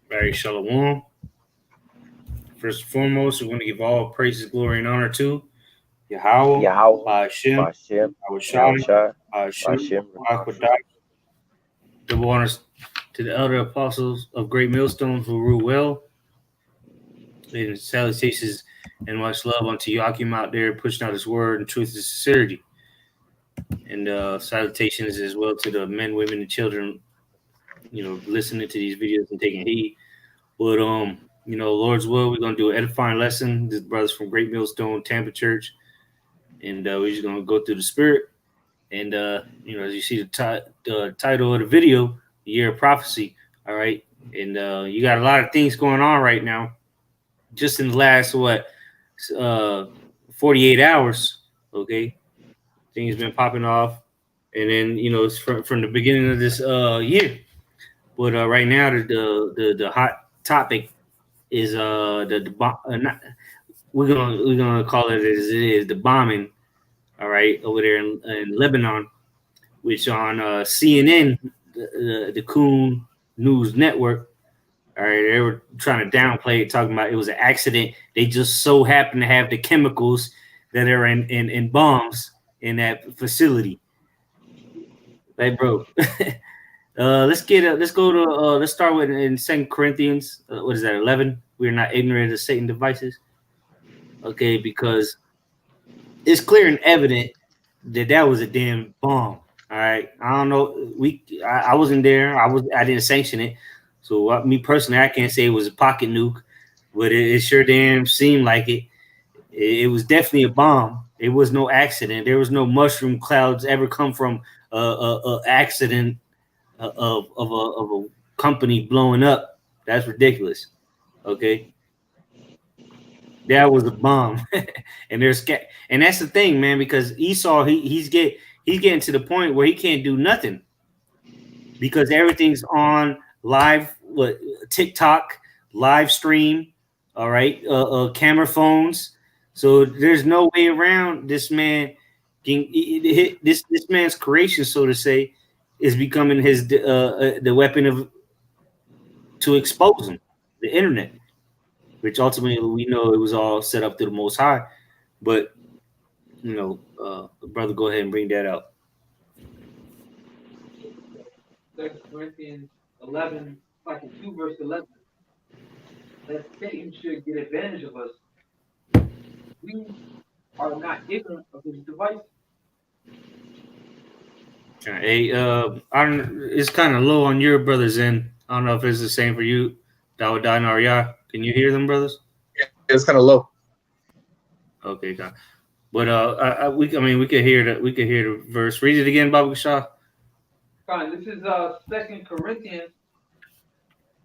Very shalom. First and foremost, we want to give all praises, glory, and honor to Yahweh, Yahweh, by Hashem, Bashem, our Shai, Yahushua, by Hashem, Bashem, Aquadat. Double honors to the elder apostles of Great Millstone who rule well. And salutations and much love unto Yakim out there pushing out his word and truth and sincerity. And salutations as well to the men, women, and children, listening to these videos and taking heed. But Lord's will, we're gonna do an edifying lesson. This brothers from Great Millstone Tampa Church, and we're just gonna go through the spirit. And as you see the title of the video, the year of prophecy. All right, and you got a lot of things going on right now. Just in the last 48 hours, okay, things been popping off, and then it's from the beginning of this year. But right now, the hot topic is not, we're gonna call it as it is, the bombing, all right, over there in Lebanon, which on CNN, the Coon News Network, all right, they were trying to downplay it, talking about it was an accident. They just so happen to have the chemicals that are in bombs in that facility. Like, bro, let's start with in Second Corinthians. What is that? 11. We are not ignorant of Satan's devices. Okay, because it's clear and evident that was a damn bomb. All right, I don't know. I wasn't there. I didn't sanction it. So me personally, I can't say it was a pocket nuke, but it sure damn seemed like it. It was definitely a bomb. It was no accident. There was no mushroom clouds ever come from a accident of a company blowing up. That's ridiculous. Okay, that was a bomb, and and that's the thing, man. Because Esau, he's getting to the point where he can't do nothing because everything's on live, TikTok, live stream, all right, camera phones. So there's no way around this man. This man's creation, so to say, is becoming the weapon of to expose him, the internet, which ultimately we know it was all set up to the Most High. But brother, go ahead and bring that out. 2 Corinthians 11, chapter 2, verse 11. That Satan should get advantage of us. We are not ignorant of his device. Hey, it's kind of low on your brothers' end. I don't know if it's the same for you, Dawood and Arya. Can you hear them, brothers? Yeah, it's kind of low. Okay, God. But we could hear the verse. Read it again, Baba Shah. Fine. This is 2 Corinthians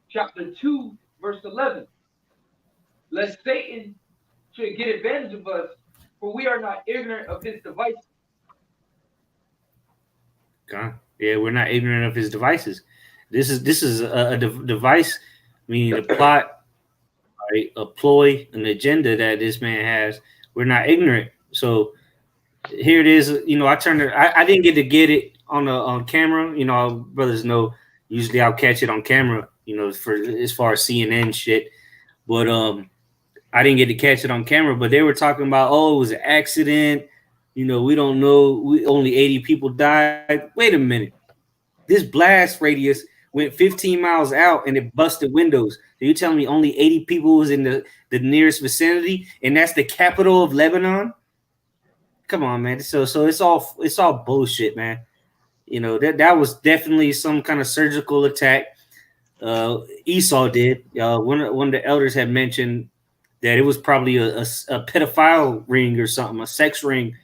chapter 2, verse 11. Lest Satan should get advantage of us, for we are not ignorant of his devices. God. Yeah, we're not ignorant of his devices. This is a device, meaning a plot, right, a ploy, an agenda that this man has. We're not ignorant. So here it is. I turned it. I didn't get it on camera. Brothers know. Usually I'll catch it on camera. For as far as CNN shit. But I didn't get to catch it on camera. But they were talking about, it was an accident. We don't know. Only 80 people died. Wait a minute. This blast radius went 15 miles out and it busted windows. So you telling me only 80 people was in the nearest vicinity, and that's the capital of Lebanon? Come on, man. So it's all bullshit, man. That was definitely some kind of surgical attack. Esau did. One of the elders had mentioned that it was probably a pedophile ring or something, a sex ring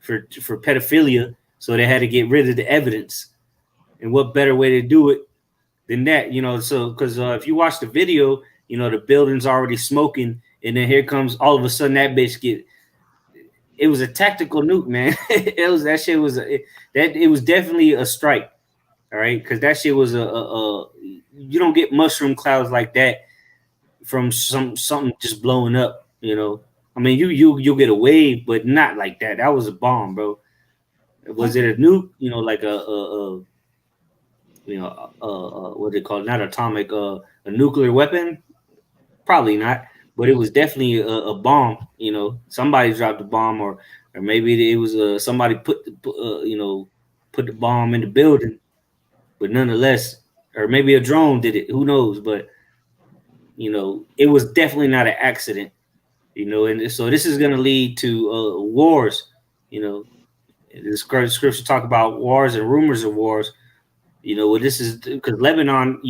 for pedophilia. So they had to get rid of the evidence. And what better way to do it than that? So because if you watch the video, the building's already smoking, and then here comes all of a sudden that bitch it was a tactical nuke, man. It was definitely a strike. All right, because that shit was you don't get mushroom clouds like that from something just blowing up. I mean, you'll get a wave, but not like that. That was a bomb, bro. Was it a nuke? Like what they call it? Not atomic, a a nuclear weapon? Probably not, but it was definitely a bomb. You know, somebody dropped a bomb, or maybe it was somebody put the bomb in the building. But nonetheless, or maybe a drone did it. Who knows? But it was definitely not an accident. And so this is going to lead to wars. You know, the scripture talk about wars and rumors of wars. Well, this is because Lebanon.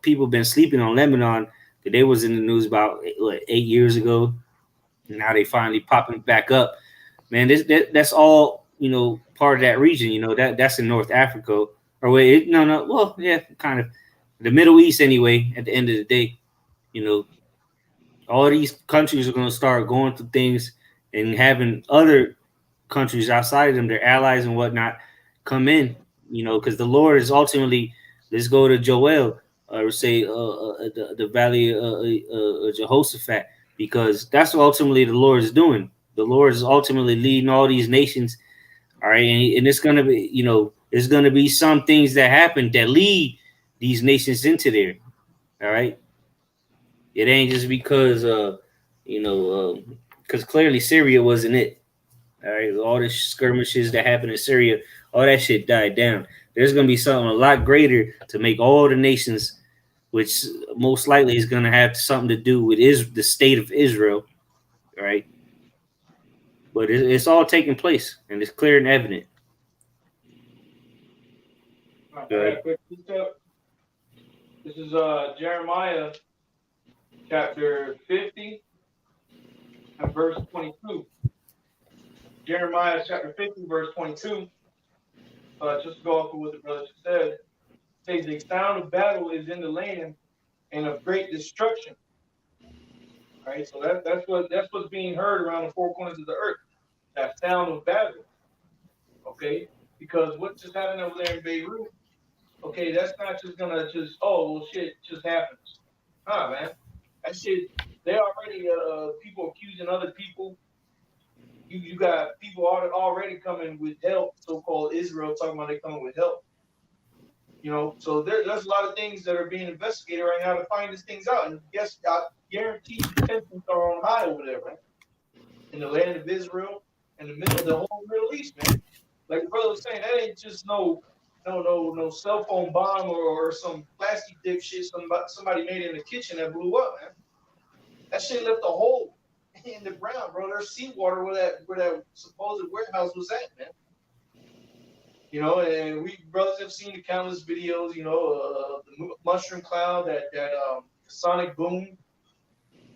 People been sleeping on Lebanon. They was in the news about 8 years ago. Now they finally popping back up. Man, that's all part of that region. That's in North Africa. Or wait, no, well, yeah, kind of the Middle East anyway. At the end of the day, you know, all these countries are going to start going through things and having other countries outside of them, their allies and whatnot, come in. Because the Lord is ultimately. Let's go to Joel, or say the valley Jehoshaphat, because that's what ultimately the Lord is doing. The Lord is ultimately leading all these nations. All right, and it's gonna be, it's gonna be some things that happen that lead these nations into there. All right, it ain't just because because clearly Syria wasn't it. All right, all the skirmishes that happened in Syria, all that shit died down. There's gonna be something a lot greater to make all the nations, which most likely is gonna have something to do with the state of Israel. All right, but it's all taking place and it's clear and evident. I got Right. a quick precept. This is Jeremiah chapter 50 and verse 22. Jeremiah chapter 50, verse 22. Just to go off of what the brother just said, says the sound of battle is in the land and of great destruction. All right, so that's what's being heard around the four corners of the earth. That sound of battle. Okay, because what just happened over there in Beirut? Okay, that's not just gonna just well shit just happens. Nah, man, that shit. They already people accusing other people. You got people already coming with help, so-called Israel talking about they coming with help. So there's a lot of things that are being investigated right now to find these things out. And yes, I guarantee the tensions are on high over there, man. In the land of Israel, in the middle of the whole Middle East, man. Like the brother was saying, that ain't just no cell phone bomb or some plastic dipshit somebody made in the kitchen that blew up, man. That shit left a hole in the ground, bro. There's seawater where that supposed warehouse was at, man. And we brothers have seen the countless videos, the mushroom cloud, that sonic boom,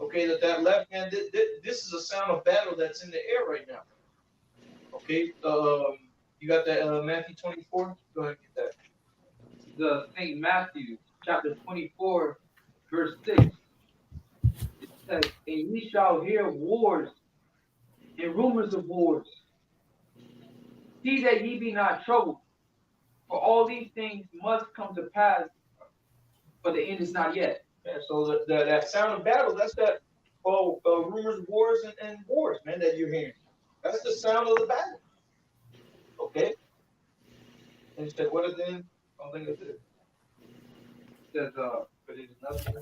okay, that left, man. This is a sound of battle that's in the air right now. Okay, you got that Matthew 24. Go ahead and get that. The Saint Matthew chapter 24, verse 6. It says, "And ye shall hear wars and rumors of wars. See that ye be not troubled, for all these things must come to pass, but the end is not yet." Yeah, so that sound of battle, that's that rumors of wars and wars, man, that you're hearing. That's the sound of the battle. Okay? And it said, what is then? Something is it? It says, but it is nothing.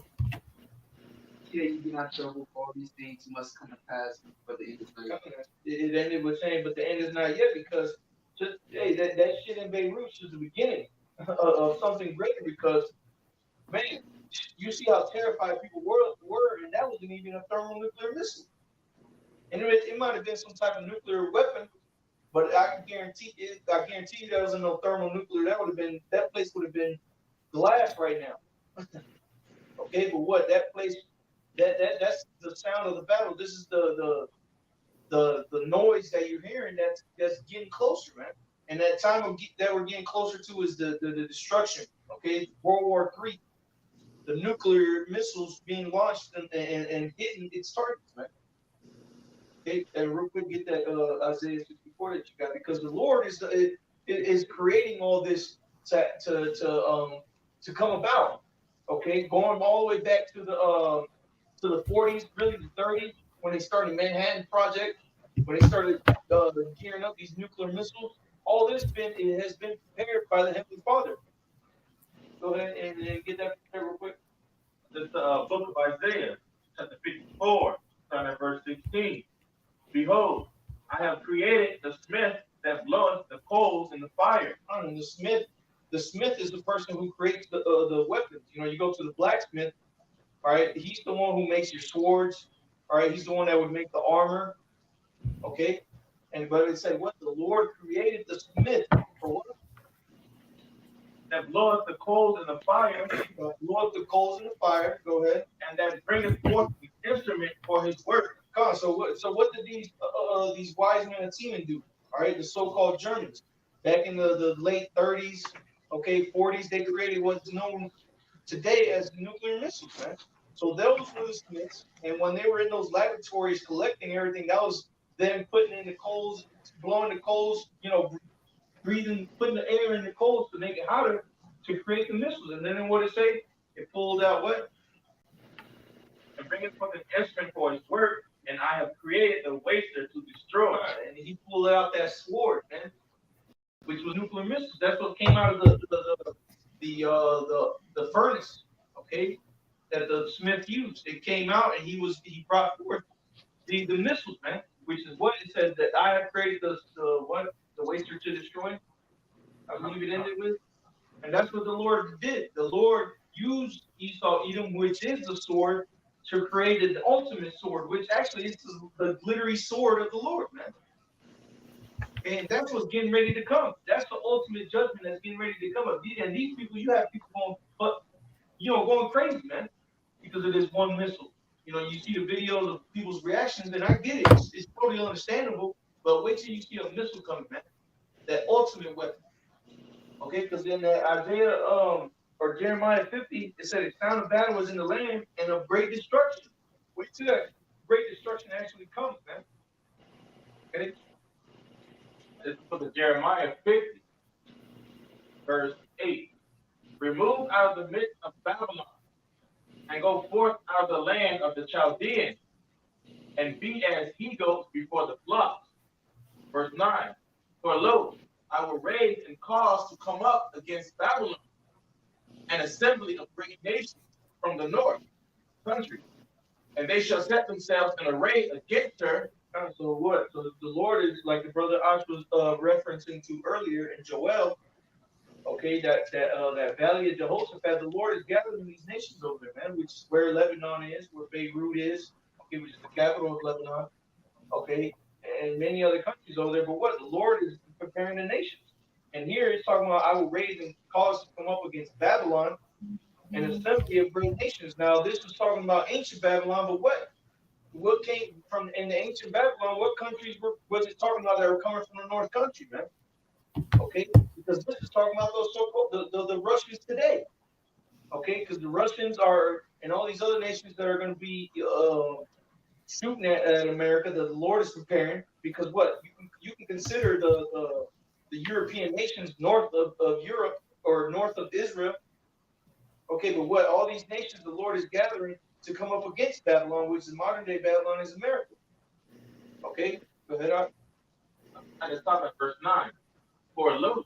See that you be not troubled, for all these things must come to pass, but the end is not yet. It ended with saying, but the end is not yet, because just hey, that shit in Beirut is the beginning of something greater, because man, you see how terrified people were, and that wasn't even a thermonuclear missile. And it might have been some type of nuclear weapon, but I guarantee you that wasn't no thermonuclear. That place would have been glass right now. Okay, but what that place that's the sound of the battle. This is the noise that you're hearing that's getting closer, man. And that that we're getting closer to is the destruction. Okay, World War III, the nuclear missiles being launched and hitting its targets, man. Okay, and real quick, get that Isaiah 64 that you got, because the Lord is creating all this to come about. Okay, going all the way back to the 40s, really the 30s, when they started Manhattan Project, when they started gearing up these nuclear missiles. All this it has been prepared by the Heavenly Father. Go ahead and get that prepared real quick. This book of Isaiah, chapter 54, starting at verse 16. Behold, I have created the smith that bloweth the coals in the fire. And the smith is the person who creates the weapons. You know, you go to the blacksmith, all right, he's the one who makes your swords, all right, he's the one that would make the armor, okay? But it said what? The Lord created the smith for what? That bloweth the coals in the fire, Bloweth the coals in the fire. Go ahead. and that bringeth forth the instrument for his work. Come on. So what did these wise men of Teman do? All right, the so-called Germans back in the late 30s, okay, 40s, they created what's known today as nuclear missiles, man. So those were the smiths, and when they were in those laboratories collecting everything, that was them putting in the coals, blowing the coals, you know, breathing, putting the air in the coals to make it hotter to create the missiles. And then what it say? It pulled out what? And bringeth forth an instrument for his work, and I have created the waster to destroy. And he pulled out that sword, man, which was nuclear missiles. That's what came out of the furnace, okay, that the smith used. It came out, and he brought forth the missiles, man, which is what it says that I have created the waster to destroy. I believe it ended with, and that's what the Lord did. The Lord used Esau Edom, which is the sword, to create the ultimate sword, which actually is the glittery sword of the Lord, man. And that's what's getting ready to come. That's the ultimate judgment that's getting ready to come. And these people, you have people going crazy, man, because of this one missile. You know, you see the videos of people's reactions, and I get it. It's totally understandable. But wait till you see a missile coming, man. That ultimate weapon. Okay, because in Isaiah or Jeremiah 50, it said a sound of battle was in the land and of great destruction. Wait till that great destruction actually comes, man. Okay. This is for the Jeremiah 50, verse 8. Remove out of the midst of Babylon, and go forth out of the land of the Chaldeans, and be as he-goats before the flocks. Verse 9. For lo, I will raise and cause to come up against Babylon an assembly of great nations from the north country, and they shall set themselves in array against her. So what? So the Lord is like the brother Ash was referencing to earlier in Joel. Okay, that valley of Jehoshaphat, the Lord is gathering these nations over there, man, which is where Lebanon is, where Beirut is, okay, which is the capital of Lebanon, okay, and many other countries over there. But what? The Lord is preparing the nations. And here it's talking about I will raise and cause to come up against Babylon, an assembly of great nations. Now, this is talking about ancient Babylon, but what came from in the ancient Babylon? What countries was it talking about that were coming from the north country, man? Okay, because this is talking about those so-called the Russians today. Okay, because the Russians are and all these other nations that are going to be shooting at America that the Lord is preparing. Because what you can consider the European nations north of Europe or north of Israel. Okay, but what all these nations the Lord is gathering to come up against Babylon, which is modern day Babylon, is America. Okay, go ahead, Art. I just stop at verse 9. For lo,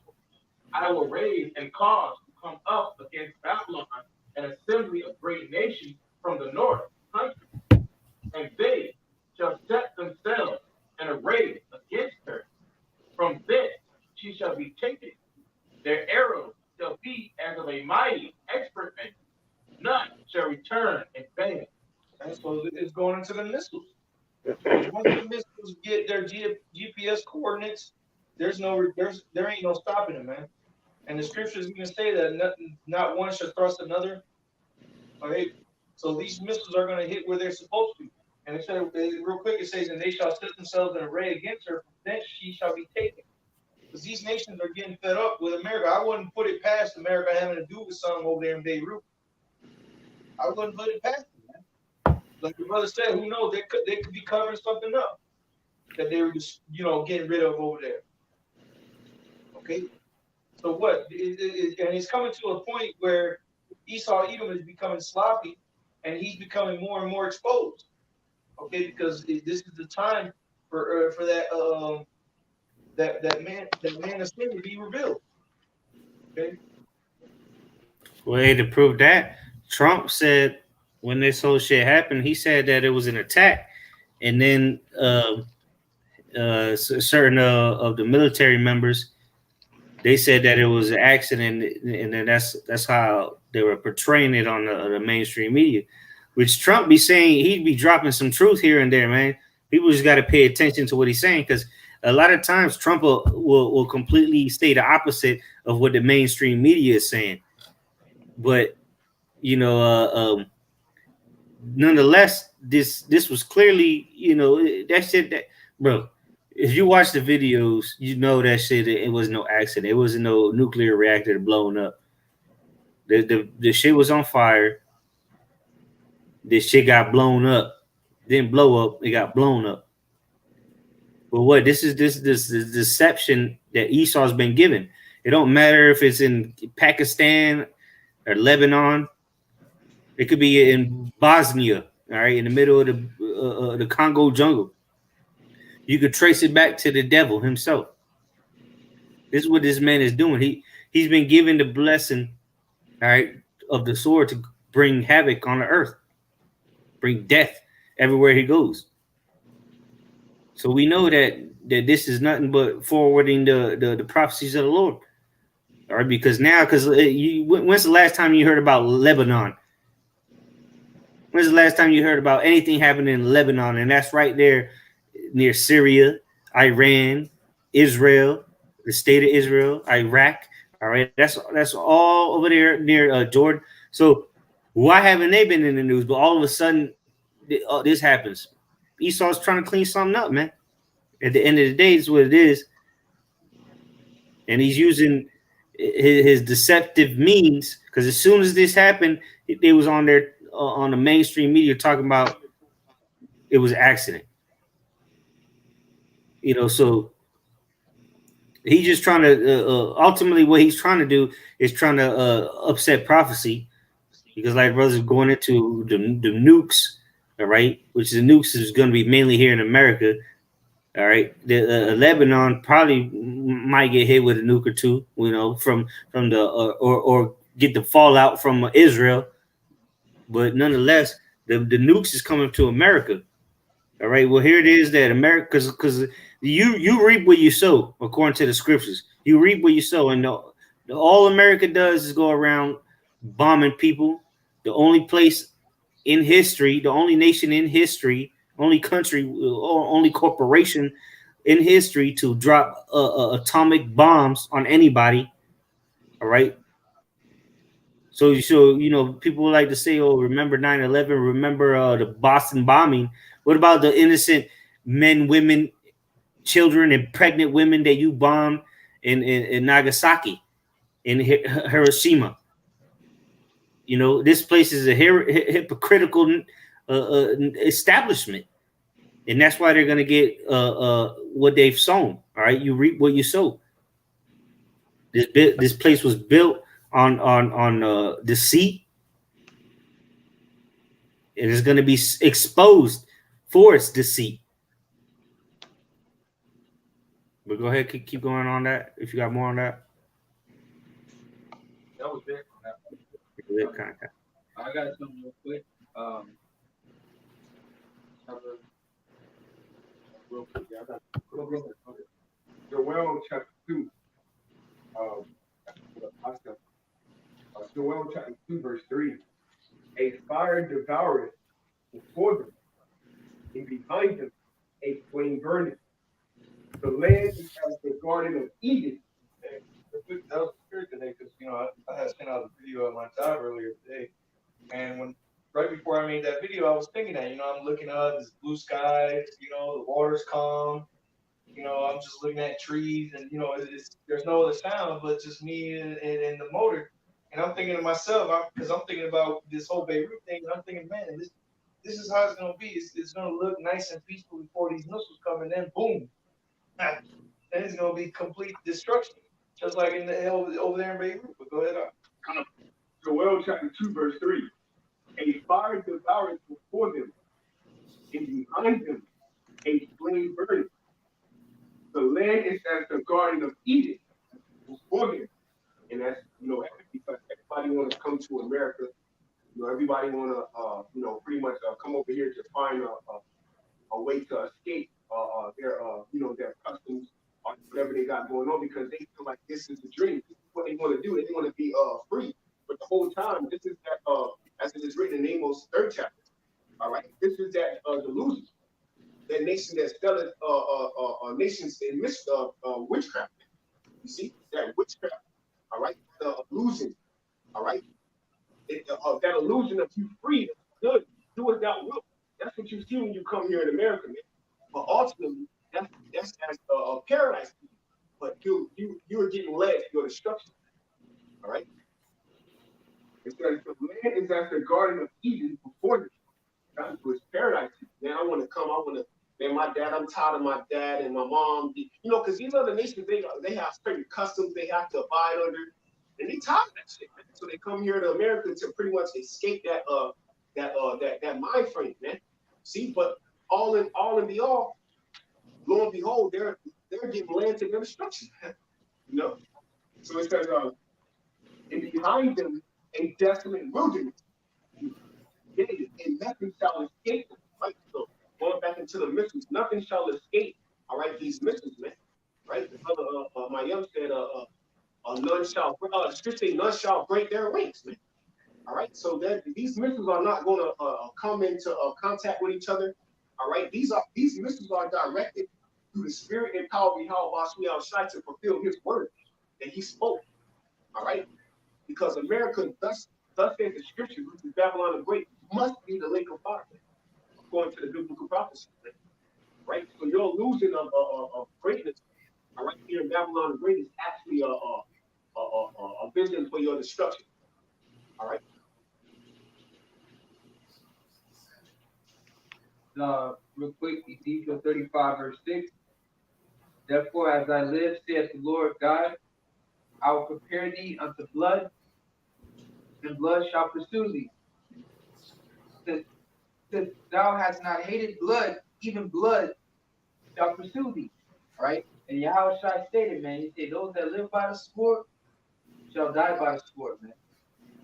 I will raise and cause to come up against Babylon an assembly of great nations from the north country, and they shall set themselves in array against her. From thence she shall be taken. Their arrows shall be as of a mighty expert man. None shall return in vain. And so it's going into the missiles. Once the missiles get their GPS coordinates, there ain't no stopping them, man. And the scriptures even say that not one shall thrust another. All right. So these missiles are going to hit where they're supposed to. And it said real quick, it says, and they shall set themselves in array against her, from thence she shall be taken. Because these nations are getting fed up with America. I wouldn't put it past America having to do with something over there in Beirut. I wouldn't put it past them, man. Like the brother said, who knows? They could be covering something up that they were just, getting rid of over there. Okay. So what? And it's coming to a point where Esau Edom is becoming sloppy, and he's becoming more and more exposed. Okay, because this is the time for that man of sin to be revealed. Okay. Way to prove that, Trump said when this whole shit happened, he said that it was an attack, and then certain of the military members, they said that it was an accident, and then that's how they were portraying it on the mainstream media. Which Trump be saying, he'd be dropping some truth here and there, man. People just got to pay attention to what he's saying, because a lot of times Trump will completely say the opposite of what the mainstream media is saying. But you know, nonetheless, this was clearly, that shit that, bro. If you watch the videos, you know that shit. It was no accident. It wasn't no nuclear reactor blowing up. The shit was on fire. This shit got blown up. Didn't blow up. It got blown up. But what this deception that Esau's been given. It don't matter if it's in Pakistan or Lebanon. It could be in Bosnia, all right, in the middle of the Congo jungle. You could trace it back to the devil himself. This is what this man is doing. He's been given the blessing, all right, of the sword to bring havoc on the earth, bring death everywhere he goes. So we know that this is nothing but forwarding the prophecies of the Lord. All right, because when's the last time you heard about Lebanon? When's the last time you heard about anything happening in Lebanon? And that's right there near Syria, Iran, Israel, the state of Israel, Iraq. All right, that's all over there near Jordan. So why haven't they been in the news? But all of a sudden, this happens. Esau's trying to clean something up, man. At the end of the day, it's what it is, and he's using his deceptive means. Because as soon as this happened, they was on there on the mainstream media talking about it was an accident. So he's just trying to ultimately what he's trying to do is trying to upset prophecy, because like brothers going into the nukes, all right, which the nukes is going to be mainly here in America. All right, the Lebanon probably might get hit with a nuke or two, from the or get the fallout from Israel, but nonetheless, the nukes is coming to America. All right, well here it is that America, because you reap what you sow, according to the scriptures. You reap what you sow, and all America does is go around bombing people. The only place in history, the only nation in history, only country, only corporation in history to drop atomic bombs on anybody. All right. So people like to say, "Oh, remember 9/11? Remember the Boston bombing?" What about the innocent men, women, children, and pregnant women that you bombed in Nagasaki, in Hiroshima? This place is a hypocritical establishment, and that's why they're going to get what they've sown. All right, you reap what you sow. This place was built on deceit, and it's going to be exposed for its deceit. But go ahead, keep going on that if you got more on that. That was it. I got something real quick. Real quick, yeah, I got Joel chapter 2. Joel chapter 2, verse 3. A fire devoureth before them, and behind them a flame burneth. The land is as the garden of Eden. That was good today, because I had sent out a video of my job earlier today, and right before I made that video, I was thinking that I'm looking up this blue sky, the water's calm, I'm just looking at trees, and there's no other sound but just me and the motor, and I'm thinking to myself, because I'm thinking about this whole Beirut thing, and I'm thinking, man, this is how it's gonna be. It's gonna look nice and peaceful before these missiles come, and then boom, and it's gonna be complete destruction. Just like over there in Beirut. But go ahead. Joel chapter 2, verse 3. A fire devoureth before them, and behind them a flame burneth. The land is as the garden of Eden before them. And that's, because everybody wants to come to America everybody wanna pretty much come over here to find a way to escape their customs or whatever they got going on because they feel like this is the dream. This is what they want to do. They want to be free. But the whole time, this is that as it is written in Amos 3rd chapter. All right, this is that delusion, that nation that selleth nations in midst of witchcraft. You see that witchcraft. All right, the illusion. All right, that illusion of you free, good, do as thou wilt. That's what you see when you come here in America, man. But ultimately, that's as a paradise. But you are getting led to your destruction. All right. It says the land is as the Garden of Eden before them. That was paradise. Man, I want to come. Man, my dad. I'm tired of my dad and my mom. Because these other nations, they have certain customs they have to abide under, and they tired of that shit, man. So they come here to America to pretty much escape that mind frame, man. See, but all in all, lo and behold, they're getting led to their destruction. So it says, and behind them a desolate wilderness. And nothing shall escape them. Right? So going back into the missiles, nothing shall escape. All right, these missiles, man. Right? The brother Mayim said, none shall break their wings, man. All right, so that these missiles are not going to come into contact with each other. All right, these missiles are directed through the spirit and power of Yahweh Shai to fulfill His word that He spoke. All right, because America, thus says the Scripture, which is Babylon the Great, must be the lake of fire, according to the biblical prophecy. Right, so your illusion of greatness, all right, here in Babylon the Great is actually a vision for your destruction. All right. Real quick, Ezekiel 35, verse 6. Therefore, as I live, saith the Lord God, I will prepare thee unto blood, and blood shall pursue thee. Since thou hast not hated blood, even blood shall pursue thee. Right? And Yahweh Shai stated, man, he said, those that live by the sword shall die by the sword, man.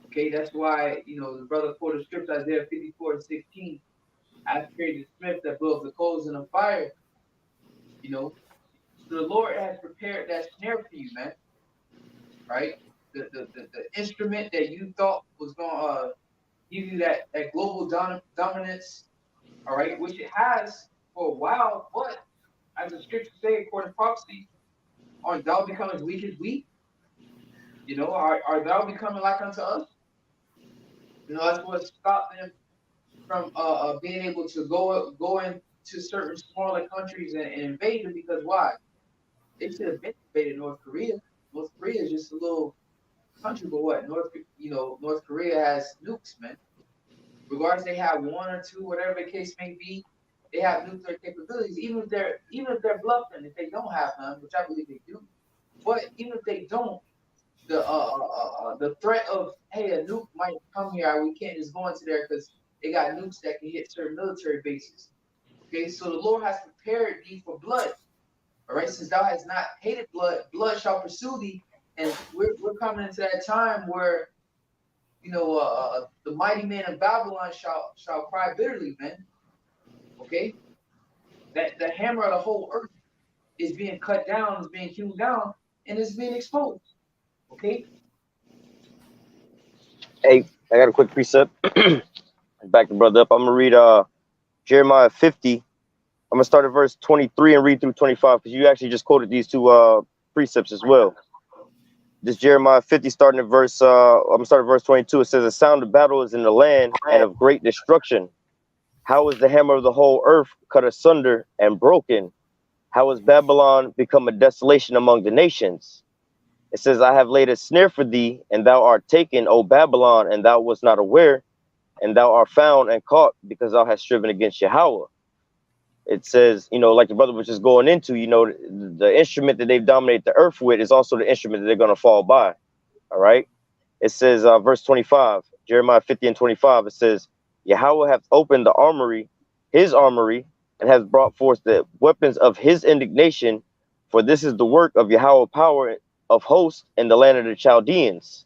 Okay, that's why, the brother quoted scripture, Isaiah 54:16. I created the smith that blows the coals in the fire. So the Lord has prepared that snare for you, man. Right? The instrument that you thought was gonna give you that global dominance, all right, which it has for a while, but as the scriptures say, according to prophecy, art thou becoming as weak as we? Are thou becoming like unto us? That's what stopped them from being able to go into certain smaller countries and invade them, because why? They should have been invaded North Korea. North Korea is just a little country, but what? North Korea has nukes, man. Regardless, they have one or two, whatever the case may be, they have nuclear capabilities. Even if they're bluffing, if they don't have none, which I believe they do, but even if they don't, the threat of, hey, a nuke might come here, we can't just go into there because they got nukes that can hit certain military bases. Okay, so the Lord has prepared thee for blood. All right, since thou hast not hated blood, blood shall pursue thee. And we're coming into that time where, the mighty man of Babylon shall cry bitterly, man. Okay, that the hammer of the whole earth is being cut down, is being hewn down, and is being exposed. Okay. Hey, I got a quick precept. Back the brother up. I'm gonna read Jeremiah 50. I'm gonna start at verse 23 and read through 25 because you actually just quoted these two precepts as well. This Jeremiah 50, starting at verse I'm gonna start at verse 22. It says, "A sound of battle is in the land and of great destruction. How is the hammer of the whole earth cut asunder and broken? How is Babylon become a desolation among the nations? It says, I have laid a snare for thee, and thou art taken, O Babylon, and thou wast not aware, and thou art found and caught, because thou hast striven against Yahweh." It says, like the brother was just going into, the instrument that they've dominated the earth with is also the instrument that they're going to fall by. All right. It says, verse 25, Jeremiah 50 and 25, it says, Yahweh hath opened the armory, his armory, and has brought forth the weapons of his indignation, for this is the work of Yahweh power of hosts in the land of the Chaldeans.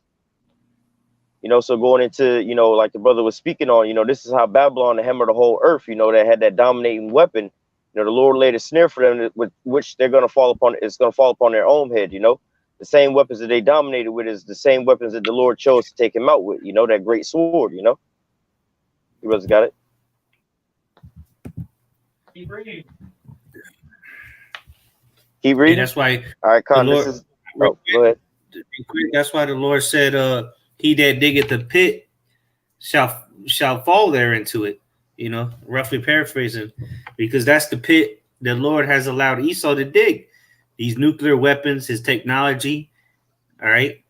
So going into, like the brother was speaking on, this is how Babylon hammered the whole earth, that had that dominating weapon. The Lord laid a snare for them with which they're going to fall upon. It's going to fall upon their own head. The same weapons that they dominated with is the same weapons that the Lord chose to take him out with. That great sword. You brothers got it. Keep reading. Keep And reading. that's why All right, the Con. Lord. This is. Oh, go ahead. That's why the Lord said, "He that diggeth the pit shall fall there into it." Roughly paraphrasing, because that's the pit the Lord has allowed Esau to dig. These nuclear weapons, his technology. All right,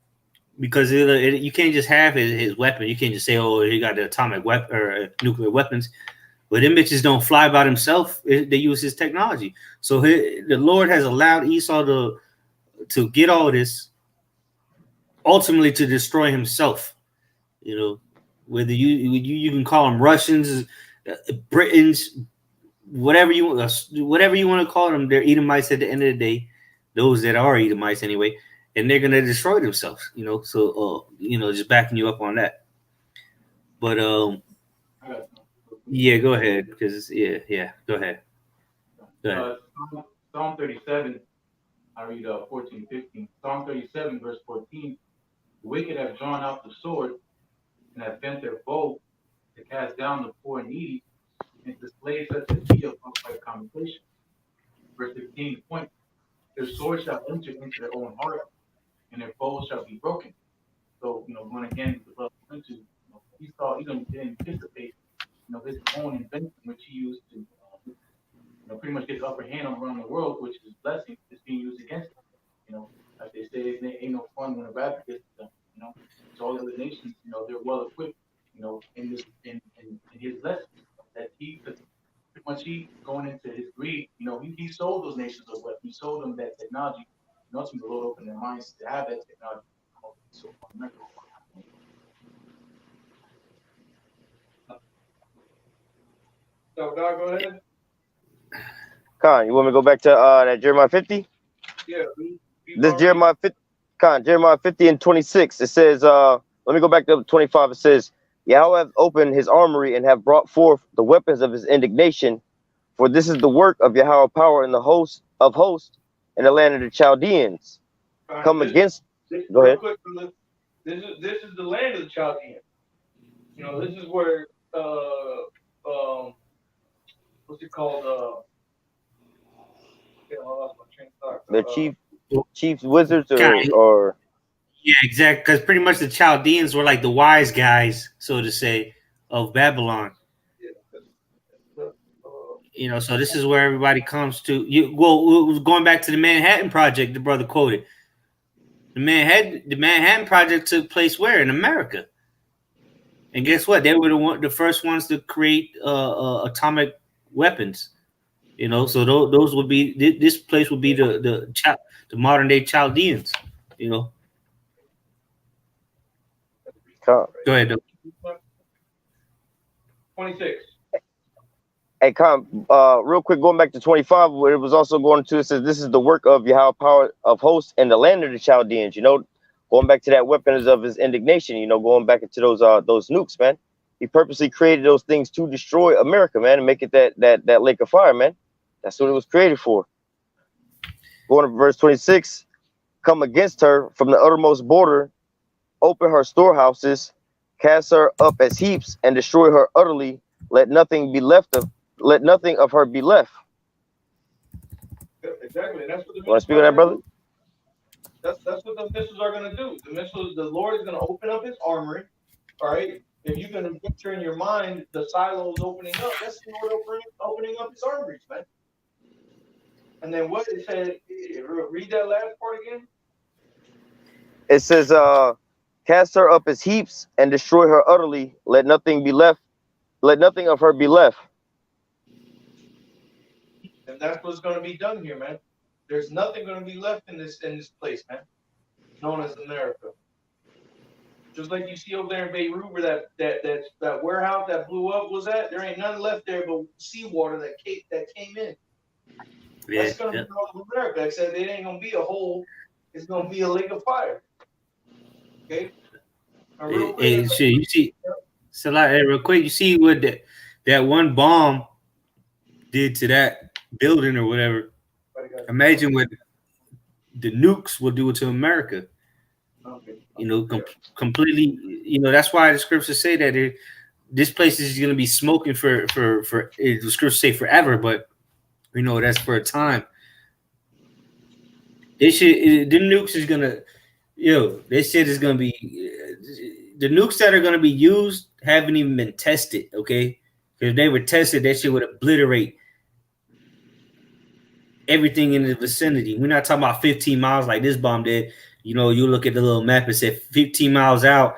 because you can't just have his weapon. You can't just say, "Oh, he got the atomic weapon or nuclear weapons." But them bitches don't fly by themselves. They use his technology. So the Lord has allowed Esau to get all this, ultimately to destroy himself. Whether you can call them Russians, Britons, whatever you want to call them, they're Edomites at the end of the day. Those that are Edomites anyway, and they're gonna destroy themselves. So just backing you up on that. But yeah, go ahead because go ahead. Go ahead. Psalm 37, I read 14, 15. Psalm 37, verse 14. The wicked have drawn out the sword and have bent their bow to cast down the poor and needy and to slay such as be of upright conversation. Verse 15, the point. Their sword shall enter into their own heart and their bow shall be broken. So, going again, the brother went to, Esau, didn't anticipate, his own invention, which he used to, pretty much get the upper hand around the world, which is blessing, is being used against him. Like they say, it ain't no fun when a rabbit gets them. So all the other nations, they're well equipped, in this in his lessons that he could pretty much he going into his greed, he sold those nations of wealth. He sold them that technology. And ultimately, the Lord opened their minds to have that technology. So America. So, God, go ahead. Con, you want me to go back to that Jeremiah 50? Yeah. This Jeremiah 50, Jeremiah 50 and 26. It says, let me go back to 25. It says, Yahweh hath opened his armory and have brought forth the weapons of his indignation. For this is the work of Yahweh power in the host of hosts in the land of the Chaldeans. Come against. Go ahead. Quick, this is the land of the Chaldeans. This is where what's it called? I lost my train of thought. The chief wizards Kinda. or Yeah, exactly. Because pretty much the Chaldeans were like the wise guys, so to say, of Babylon. So this is where everybody comes to. Well, going back to the Manhattan Project, the brother quoted. The Manhattan Project took place where? In America. And guess what? They were the first ones to create atomic weapons. So those would be this place would be the modern day Chaldeans. Con. Go ahead. 26. Hey, Con, real quick, going back to 25, where it was also going to, it says, this is the work of Yahweh power of hosts in the land of the Chaldeans, going back to that weapons of his indignation, going back into those nukes, man. He purposely created those things to destroy America, man, and make it that lake of fire, man. That's what it was created for. Going to verse 26, come against her from the uttermost border, open her storehouses, cast her up as heaps, and destroy her utterly. Let nothing of her be left. Exactly. And that's what the You want to speak on that, brother? That's what the missiles are going to do. The Lord is going to open up his armory. All right. If you can picture in your mind the silos opening up, that's the Lord opening up his armories, man. And then what it said, read that last part again. It says, cast her up as heaps and destroy her utterly. Let nothing of her be left. And that's what's going to be done here, man. There's nothing going to be left in this place, man, known as America. Just like you see over there in Beirut, where that warehouse that blew up was at, there ain't nothing left there but seawater that came in. Yeah, that's going to be all of America. Except it ain't going to be a hole. It's going to be a lake of fire. Okay. Real quick, Shit, you see, so like, real quick, you see what that one bomb did to that building or whatever. Imagine what the nukes will do to America. okay. You know, completely. You know, that's why the scriptures say that this place is going to be smoking for the scriptures say forever, but you know that's for a time. They should the nukes is gonna they said it's gonna be the nukes that are gonna be used haven't even been tested, okay? Because if they were tested, that shit would obliterate everything in the vicinity. We're not talking about 15 miles like this bomb did. You know, you look at the little map and said 15 miles out,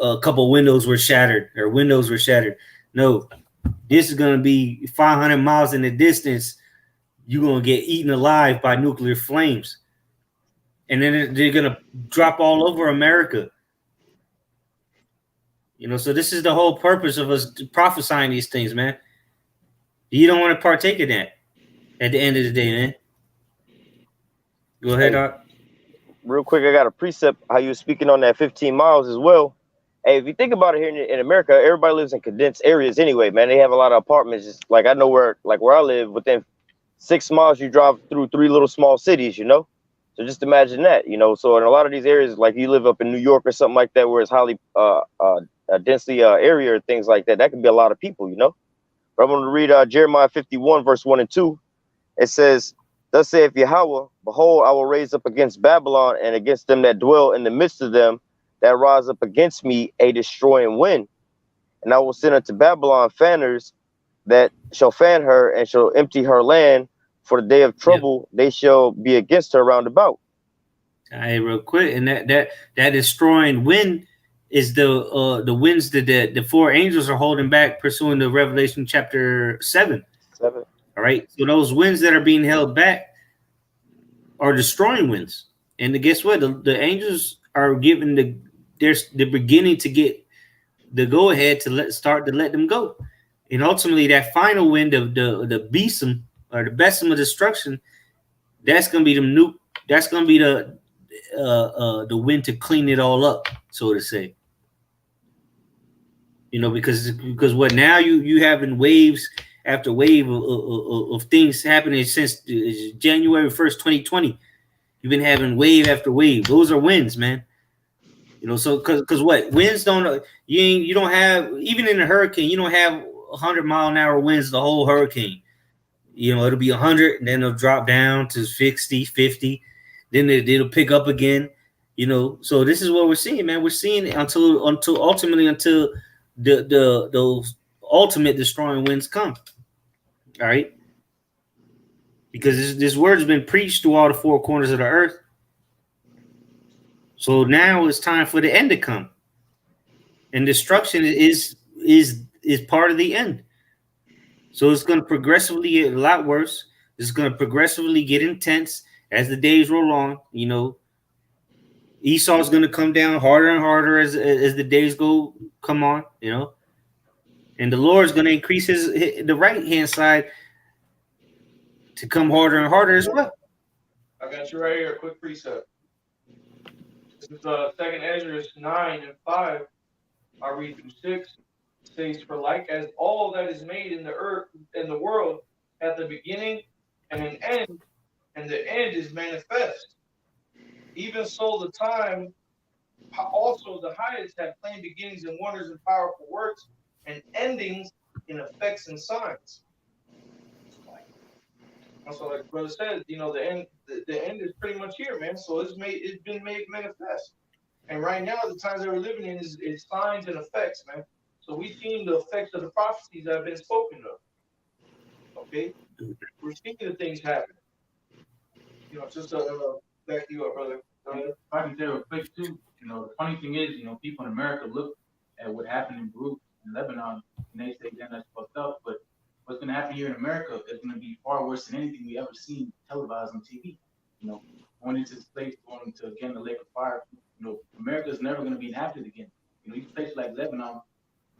a couple windows were shattered or windows were shattered. No, this is gonna be 500 miles in the distance. You're gonna get eaten alive by nuclear flames, and then they're gonna drop all over America. You know, so this is the whole purpose of us prophesying these things, man. You don't want to partake of that at the end of the day, man. Go ahead, Hey, Doc. real quick, I got a precept how you were speaking on that 15 miles as well. Hey, if you think about it here in America, everybody lives in condensed areas anyway, man. They have a lot of apartments. Just like I know where I live, within 6 miles, you drive through three little small cities, you know? So just imagine that, you know? So in a lot of these areas, like you live up in New York or something like that, where it's highly densely area or things like that, that could be a lot of people, you know? But I'm going to read Jeremiah 51, verse 1 and 2. It says, "Thus saith Yahweh, behold, I will raise up against Babylon and against them that dwell in the midst of them that rise up against me a destroying wind. And I will send unto Babylon fanners that shall fan her and shall empty her land. For the day of trouble they shall be against her round about." Hey, real quick, and that destroying wind is the winds that the four angels are holding back, pursuing the Revelation chapter 7. 7. All right, so those winds that are being held back are destroying winds, and guess what? The angels are giving they're beginning to get the go ahead to let them go, and ultimately that final wind of the besom or the besom of destruction, that's gonna be the new. That's gonna be the wind to clean it all up, so to say. You know, because what now you having waves after wave of things happening since January 1st, 2020. You've been having wave after wave. Those are winds, man. You know, so because what winds don't you don't have even in a hurricane, you don't have 100-mile-an-hour winds the whole hurricane. You know, it'll be 100 and then it'll drop down to 60, 50. Then it'll pick up again. You know, so this is what we're seeing, man. We're seeing until ultimately until those ultimate destroying winds come. All right, because this word has been preached to all the four corners of the earth. So now it's time for the end to come, and destruction is part of the end. So it's going to progressively get a lot worse. It's going to progressively get intense as the days roll on. You know, Esau's going to come down harder and harder as the days come on. You know, and the Lord's going to increase the right hand side to come harder and harder as well. I got you right here. A quick precept. This is 2nd Ezra 9 and 5. I read through 6. It says, "For like as all that is made in the earth in the world at the beginning and an end, and the end is manifest. Even so the time also the highest have plain beginnings and wonders and powerful works, and endings in effects and signs." So like brother said, you know, the end is pretty much here, man. So it's been made manifest. And right now the times that we're living in is signs and effects, man. So we've seen the effects of the prophecies that have been spoken of. Okay? We're seeing the things happen. You know, just back you up, brother. If I can say real quick too, you know, the funny thing is, you know, people in America look at what happened in Beirut and Lebanon, and they say, "Damn, that's fucked up." But what's going to happen here in America is going to be far worse than anything we ever seen televised on TV. You know, going into this place, going into again the lake of fire. You know, America is never going to be inhabited again. You know, these places like Lebanon,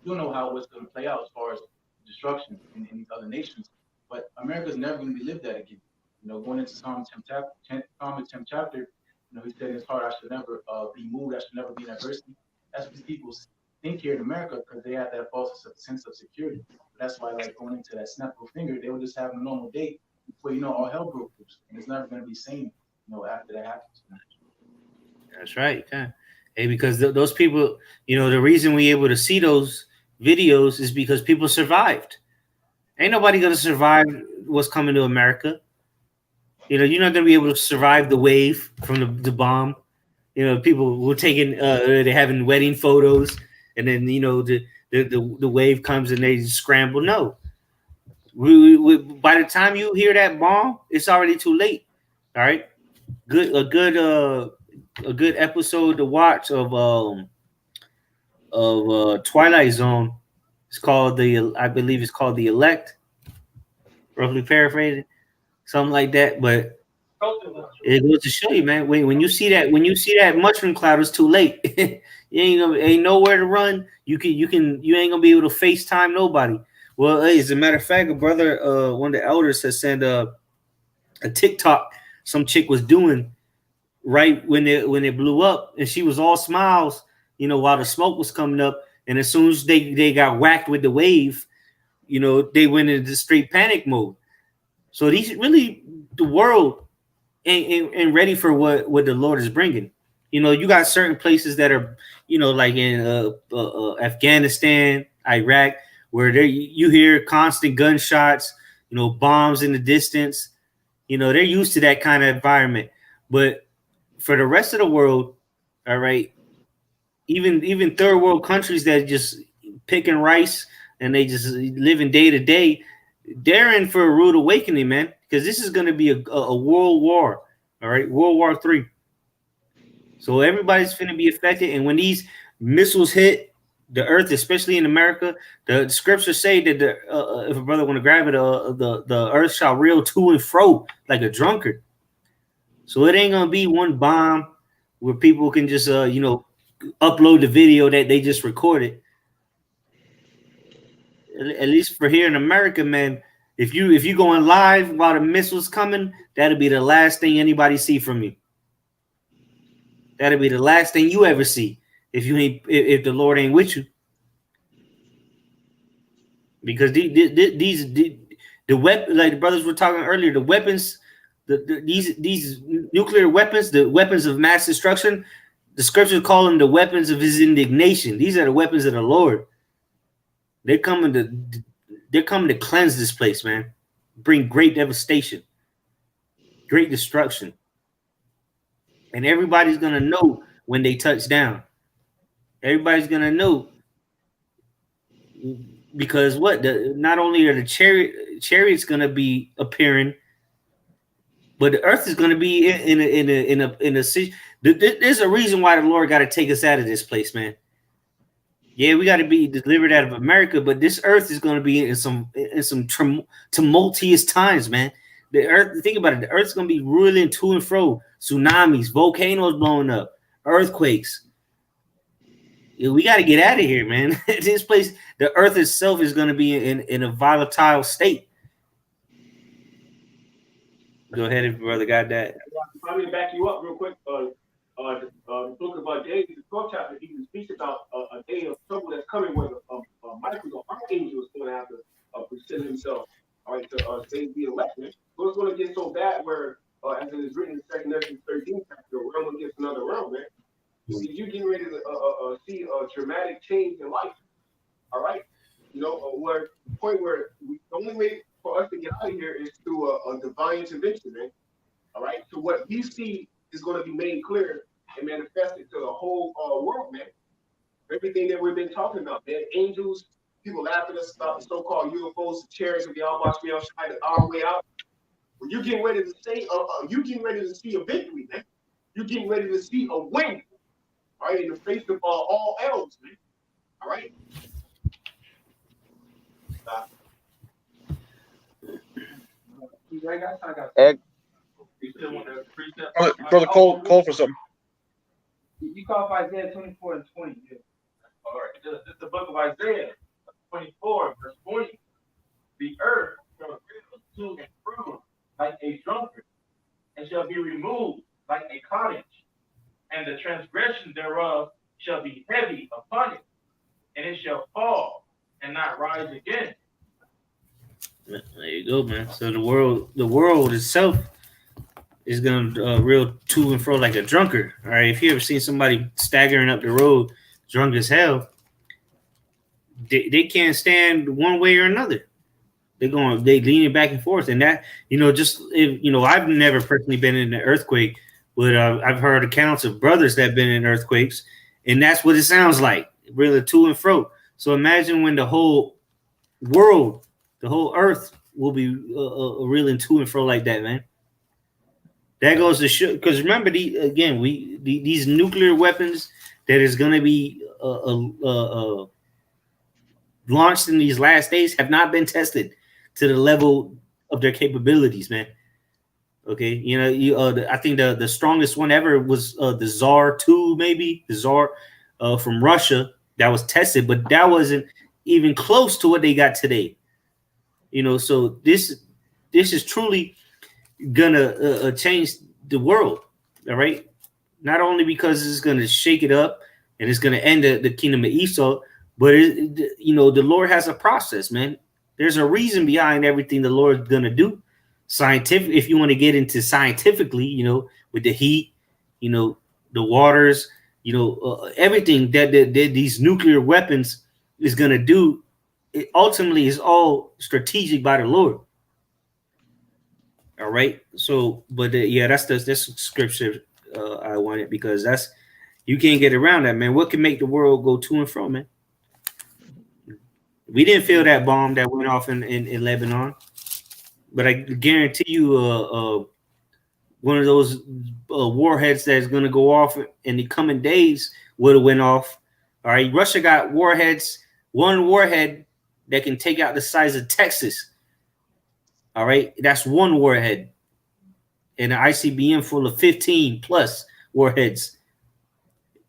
you don't know how it's going to play out as far as destruction in these other nations. But America is never going to be lived at again. You know, going into Psalm 10th chapter, you know, he said in his heart, "I should never be moved. I should never be in adversity." That's what people think here in America because they have that false sense of security. That's why, like, going into that snap of a finger, they will just have a normal day before, you know, all hell broke loose. And it's never going to be sane, you know, after that happens. That's right. Yeah. Hey, because those people, you know, the reason we able to see those videos is because people survived. Ain't nobody gonna survive what's coming to America. You know, you're not gonna be able to survive the wave from the bomb. You know, people were taking, they're having wedding photos, and then you know the wave comes and they scramble. No, by the time you hear that bomb, it's already too late. All right, good a good episode to watch of Twilight Zone. It's called I believe it's called The Elect, roughly paraphrasing, something like that. But it goes to show you, man. When you see that mushroom cloud, it's too late. You ain't nowhere to run. You ain't gonna be able to FaceTime nobody. Well, hey, as a matter of fact, a brother, one of the elders has sent a TikTok some chick was doing right when it blew up, and she was all smiles, you know, while the smoke was coming up. And as soon as they got whacked with the wave, you know, they went into straight panic mode. So these really the world ain't ready for what the Lord is bringing. You know, you got certain places that are, you know, like in Afghanistan, Iraq, where you hear constant gunshots, you know, bombs in the distance. You know, they're used to that kind of environment. But for the rest of the world, all right, even third world countries that just picking rice and they just living day to day, they're in for a rude awakening, man. Because this is going to be a world war, all right, World War III. So everybody's going to be affected, and when these missiles hit the earth, especially in America, the scriptures say that if a brother want to grab it, the earth shall reel to and fro like a drunkard. So it ain't gonna be one bomb where people can just you know, upload the video that they just recorded. At least for here in America, man, if you going live while the missiles coming, that'll be the last thing anybody see from you. That'll be the last thing you ever see if the Lord ain't with you. Because the weapon, like the brothers were talking earlier, the weapons, these nuclear weapons, the weapons of mass destruction, the scriptures call them the weapons of his indignation. These are the weapons of the Lord. They're coming to cleanse this place, man. Bring great devastation, great destruction. And everybody's gonna know when they touch down. Everybody's gonna know because not only are the chariots gonna be appearing, but the earth is gonna be in a there's a reason why the Lord got to take us out of this place, man. Yeah, we got to be delivered out of America, but this earth is going to be in some tumultuous times, man. The earth, think about it, the earth's going to be ruling to and fro, tsunamis, volcanoes blowing up, earthquakes. Yeah, we got to get out of here, man. This place, the earth itself is going to be in a volatile state. Go ahead, if brother got that. I'm going to back you up real quick. The book of James, the 12th chapter, even speaks about a day of trouble that's coming where Michael, the archangel, is going to have to present himself, all right, to save the elect. So it's going to get so bad where, as it is written in 2 Corinthians 13 chapter, realm against another realm, man. You're getting ready to see a dramatic change in life, all right? You know, where the point where the only way for us to get out of here is through a divine intervention, man. All right. So what we see is going to be made clear and manifested to the whole world, man. Everything that we've been talking about, man. Angels, people laughing at us about the so-called UFOs, the chariots of y'all watch me outside our way out. When you're getting ready to say, you getting ready to see a victory, man. You're getting ready to see a win, all right, in the face of all else, man. All right. Brother Cole for something. You call up Isaiah 24 and 20. Yeah. All right. This is the book of Isaiah 24, verse 20. The earth shall reel to and fro like a drunkard, and shall be removed like a cottage, and the transgression thereof shall be heavy upon it, and it shall fall and not rise again. There you go, man. So the world itself is gonna real to and fro like a drunkard. All right, if you ever seen somebody staggering up the road, drunk as hell, they can't stand one way or another. They leaning back and forth, and that just if I've never personally been in an earthquake, but I've heard accounts of brothers that have been in earthquakes, and that's what it sounds like, really to and fro. So imagine when the whole world, the whole earth will be reeling to and fro like that, man. That goes to show, because remember, these nuclear weapons that is going to be launched in these last days have not been tested to the level of their capabilities, man. Okay, I think the strongest one ever was the Tsar 2, maybe the Tsar from Russia that was tested, but that wasn't even close to what they got today. So this is truly gonna change the world. All right, not only because it's gonna shake it up and it's gonna end the kingdom of Esau, but the Lord has a process, man. There's a reason behind everything the Lord's gonna do. Scientific, if you want to get into scientifically, with the heat, the waters, everything that these nuclear weapons is gonna do, it ultimately is all strategic by the Lord. All right. So, but yeah, that's scripture I wanted, because you can't get around that, man. What can make the world go to and fro, man? We didn't feel that bomb that went off in Lebanon, but I guarantee you, one of those warheads that's going to go off in the coming days would have went off. All right, Russia got warheads. One warhead that can take out the size of Texas. All right, that's one warhead, and an ICBM full of 15 plus warheads.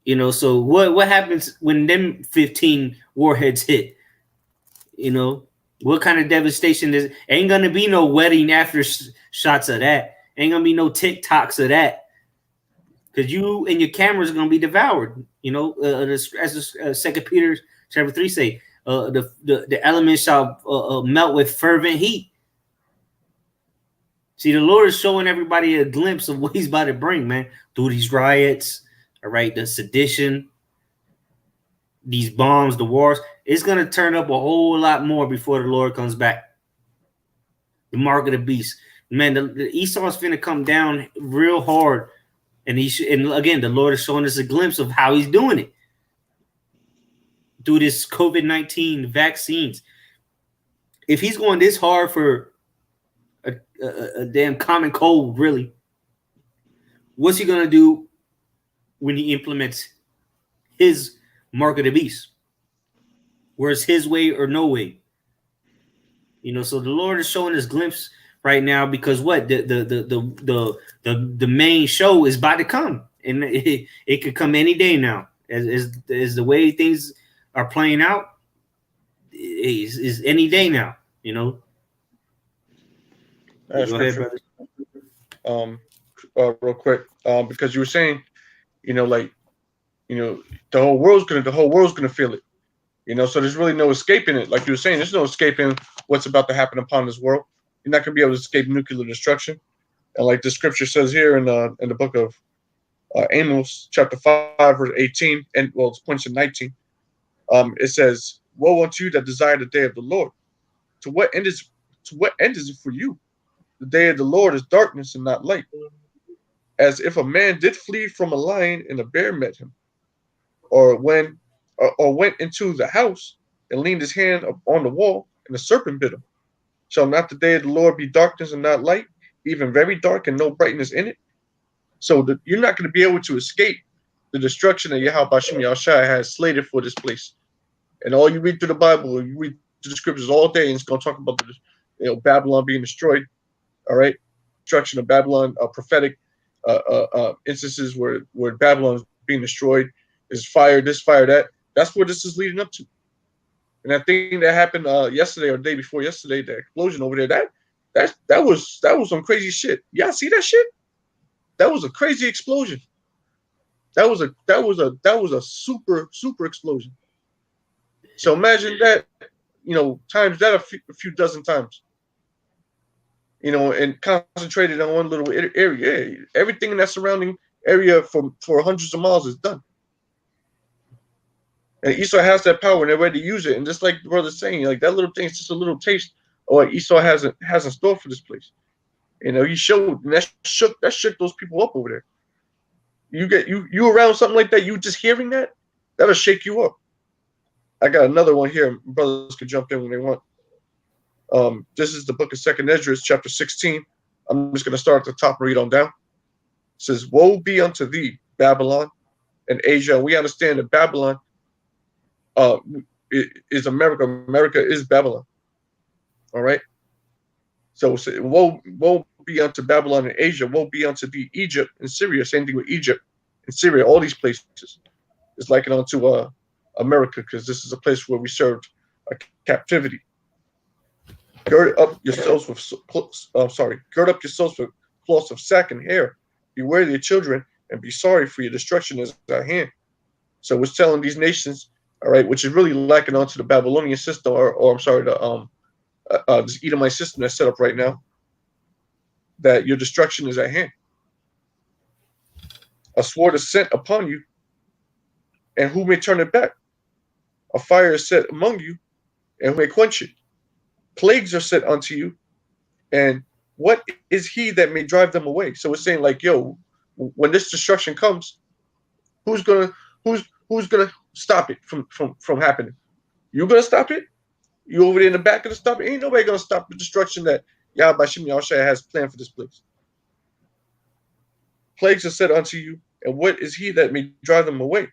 So what happens when them 15 warheads hit? What kind of devastation is? Ain't gonna be no wedding after shots of that. Ain't gonna be no TikToks of that, because you and your cameras are gonna be devoured. As Second Peter chapter 3 say, the elements shall melt with fervent heat. See, the Lord is showing everybody a glimpse of what He's about to bring, man, through these riots. All right, the sedition, these bombs, the wars. It's gonna turn up a whole lot more before the Lord comes back. The mark of the beast, man. The Esau's finna come down real hard, and and again, the Lord is showing us a glimpse of how He's doing it through this COVID-19 vaccines. If He's going this hard for a damn common cold, really, what's He gonna do when He implements His mark of the beast, where it's His way or no way? So the Lord is showing us glimpse right now, because what the main show is about to come, and it could come any day now. As the way things are playing out, is any day now. Go ahead, brother. Real quick, because you were saying, the whole world's gonna feel it. So there's really no escaping it. Like you were saying, there's no escaping what's about to happen upon this world. You're not gonna be able to escape nuclear destruction. And like the scripture says here in the book of Amos, chapter 5, verse 18, and well, it's points to 19. It says, "Woe unto you that desire the day of the Lord. To what end is it for you? The day of the Lord is darkness and not light. As if a man did flee from a lion and a bear met him, or went into the house and leaned his hand on the wall and the serpent bit him. Shall not the day of the Lord be darkness and not light, even very dark and no brightness in it?" So you're not going to be able to escape the destruction that Yahweh Bashim Yahushua has slated for this place. And all you read through the Bible, you read through the scriptures all day, and it's going to talk about Babylon being destroyed. All right, destruction of Babylon, prophetic instances where Babylon is being destroyed, is fire, this, fire, that. That's where this is leading up to. And that thing that happened yesterday or the day before yesterday, the explosion over there, that was some crazy shit. Y'all see that shit? That was a crazy explosion. That was a super explosion. So imagine that, times that a few dozen times. And concentrated on one little area. Yeah, everything in that surrounding area for hundreds of miles is done. And Esau has that power, and they're ready to use it. And just like the brother's saying, like that little thing is just a little taste of what Esau has in store for this place. He showed, and that shook those people up over there. You get you around something like that, you just hearing that'll shake you up. I got another one here. Brothers can jump in when they want. This is the book of 2nd Esdras, chapter 16. I'm just going to start at the top and read on down. It says, "Woe be unto thee, Babylon and Asia." And we understand that Babylon is America. America is Babylon. All right. So woe be unto Babylon and Asia. Woe be unto thee, Egypt and Syria. Same thing with Egypt and Syria. All these places. It's likened unto America, because this is a place where we served a captivity. Gird up yourselves with cloths of sack and hair. Beware of your children, and be sorry, for your destruction is at hand. So it's telling these nations, all right, which is really likened onto the Babylonian system, or I'm sorry, this Edomite system that's set up right now, that your destruction is at hand. A sword is sent upon you, and who may turn it back? A fire is set among you, and who may quench it? Plagues are set unto you, and what is he that may drive them away? So it's saying, like, yo, when this destruction comes, who's gonna stop it from happening? You gonna stop it? You over there in the back of the stop it? Ain't nobody gonna stop the destruction that Yahweh Shem Yahushua has planned for this place. Plagues are set unto you, and what is he that may drive them away?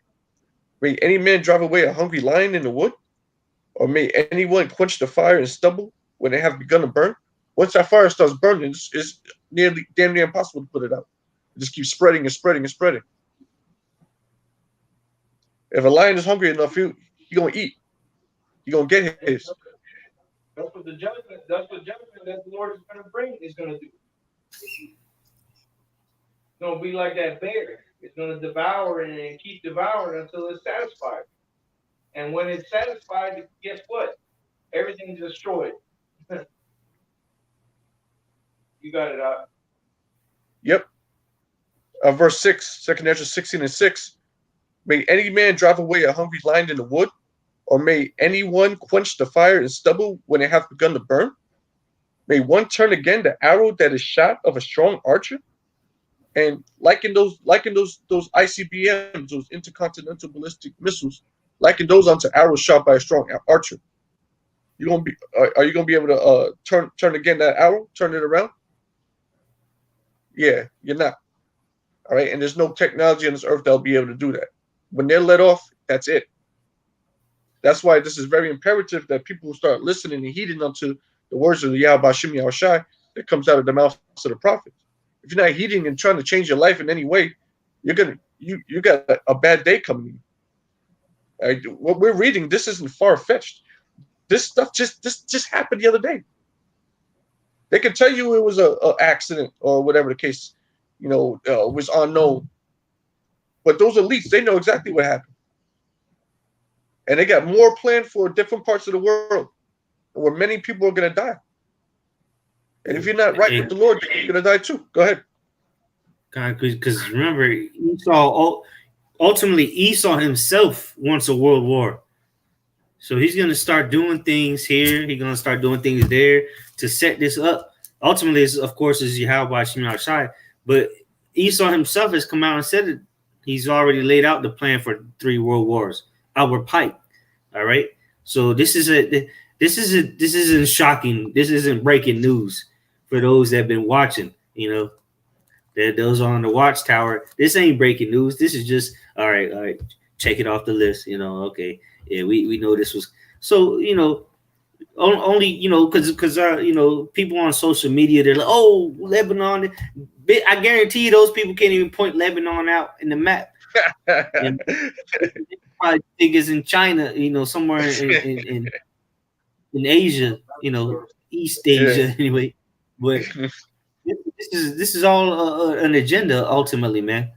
May any man drive away a hungry lion in the wood? Or may anyone quench the fire and stubble when they have begun to burn? Once that fire starts burning, it's damn near impossible to put it out. It just keeps spreading and spreading and spreading. If a lion is hungry enough, he gonna eat. He gonna get his. That's what the judgment that the Lord is going to bring is going to do. It's going to be like that bear. It's going to devour and keep devouring until it's satisfied. And when it's satisfied, guess what? Everything's destroyed. You got it out. Yep. Verse 6, 2nd Esdras 16 and 6. May any man drive away a hungry lion in the wood? Or may anyone quench the fire and stubble when it hath begun to burn? May one turn again the arrow that is shot of a strong archer? And liken those ICBMs, those intercontinental ballistic missiles, liken those unto arrows shot by a strong archer. Are you gonna be able to turn again that arrow, turn it around? Yeah, you're not. All right, and there's no technology on this earth that'll be able to do that. When they're let off, that's it. That's why this is very imperative that people start listening and heeding unto the words of the Yahweh Shem Yahushai that comes out of the mouth of the prophets. If you're not heeding and trying to change your life in any way, you got a bad day coming. Right? What we're reading, this isn't far-fetched. This stuff just happened the other day. They can tell you it was a accident or whatever the case, was unknown. But those elites, they know exactly what happened. And they got more planned for different parts of the world where many people are going to die. And if you're not right with the Lord, you're going to die too. Go ahead. Because remember, ultimately, Esau himself wants a world war. So he's going to start doing things here. He's going to start doing things there to set this up. Ultimately, of course, is Yahweh Shem Yahushai. But Esau himself has come out and said it. He's already laid out the plan for 3 world wars. Our pipe. All right. So this isn't shocking. This isn't breaking news for those that have been watching. That those on the watchtower. This ain't breaking news. This is just all right. Check it off the list. Okay. Yeah, we know this was so. Only because people on social media, they're like, oh, Lebanon. I guarantee you those people can't even point Lebanon out in the map. And probably think it's in China, somewhere in Asia, East Asia anyway. But this is all an agenda ultimately, man.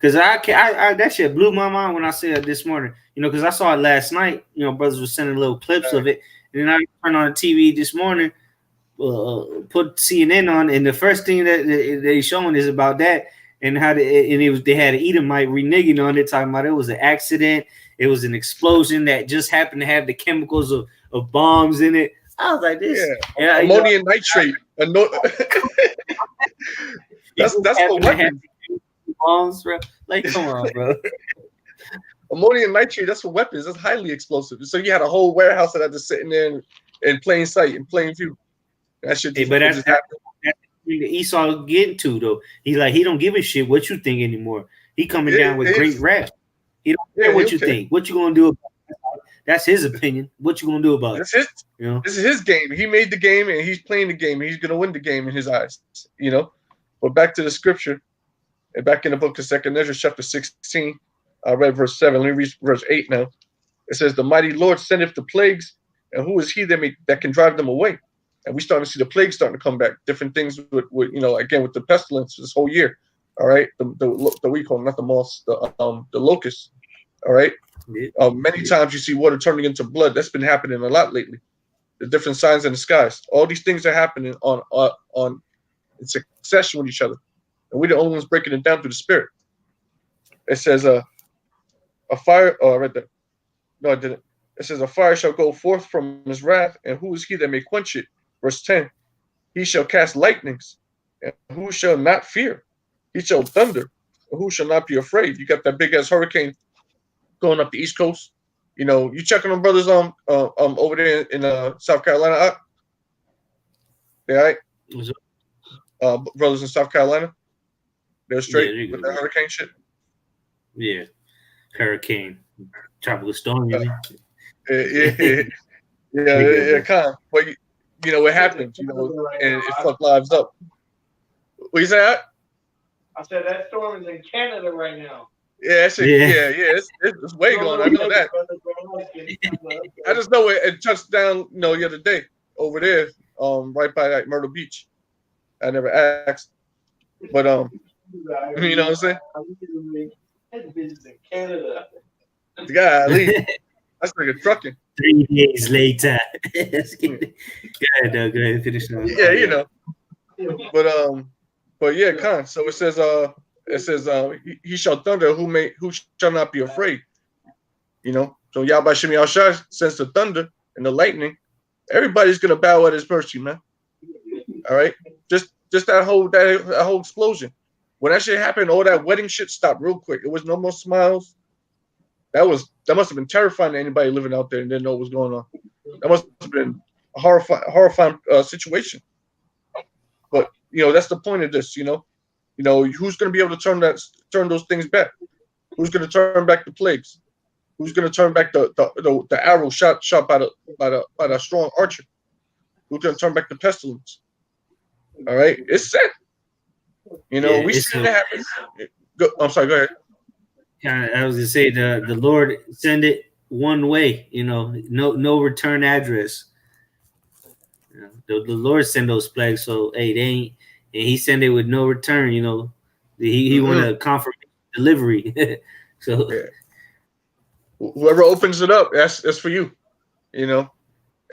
Because I that shit blew my mind when I saw it this morning. Because I saw it last night. Brothers were sending little clips of it, and then I turned on the TV this morning, put CNN on, and the first thing that they showing is about that and how they had an Edomite reneging on it, talking about it was an accident, it was an explosion that just happened to have the chemicals of bombs in it. I was like, this, ammonium nitrate. That's for weapons. Bombs, bro. Like, come on, bro. Ammonium nitrate, that's for weapons. That's highly explosive. So you had a whole warehouse that had just sitting there in plain sight, in plain view. That shit just, that's the Esau getting to, though. He's like, he don't give a shit what you think anymore. He coming down with great rap. He don't care what you think. What you gonna do about it? That's his opinion. What you gonna do about it? This is his game. He made the game and he's playing the game and he's gonna win the game in his eyes. But back to the scripture, and back in the book of 2 Ezra, chapter 16, I read verse 7. Let me read verse 8 now. It says, "The mighty Lord sendeth the plagues, and who is he that can drive them away?" And we starting to see the plagues starting to come back. Different things with again with the pestilence this whole year. All right, the we call them, not the moths, the locusts. All right. Many times you see water turning into blood. That's been happening a lot lately. The different signs in the skies. All these things are happening on in succession with each other, and we're the only ones breaking it down through the spirit. It says a fire. Oh, I read that. No, I didn't. It says a fire shall go forth from his wrath, and who is he that may quench it? Verse 10. He shall cast lightnings, and who shall not fear? He shall thunder, and who shall not be afraid? You got that big ass hurricane going up the East Coast. You checking on brothers over there in South Carolina. They all right? Brothers in South Carolina, they're straight with the hurricane shit. Yeah, hurricane, tropical storm. Yeah, kind of. But what happens, and it fucked lives up. What you say? I said that storm is in Canada right now. Yeah, it's way going. I know that. I just know it touched down, the other day over there, right by like Myrtle Beach. I never asked, but you know what I'm saying? That bitch is in Canada. Golly, that's like a trucking. 3 days later. Go ahead, finish now. Yeah, but yeah, con. So it says, he shall thunder, who shall not be afraid. So Yahweh Shem Yahushua sends the thunder and the lightning. Everybody's gonna bow at his mercy, man. All right, just that whole explosion. When that shit happened, all that wedding shit stopped real quick. It was no more smiles. That must have been terrifying to anybody living out there and didn't know what was going on. That must have been a horrifying situation. But that's the point of this. Who's going to be able to turn those things back? Who's going to turn back the plagues? Who's going to turn back the arrow shot by the strong archer? Who's going to turn back the pestilence? All right, it's set. We see it happen. I'm sorry. Go ahead. I was gonna say the Lord send it one way. No return address. The Lord send those plagues, so hey, they ain't. And he sent it with no return. He wanted a confirmation delivery. So whoever opens it up, that's for you. And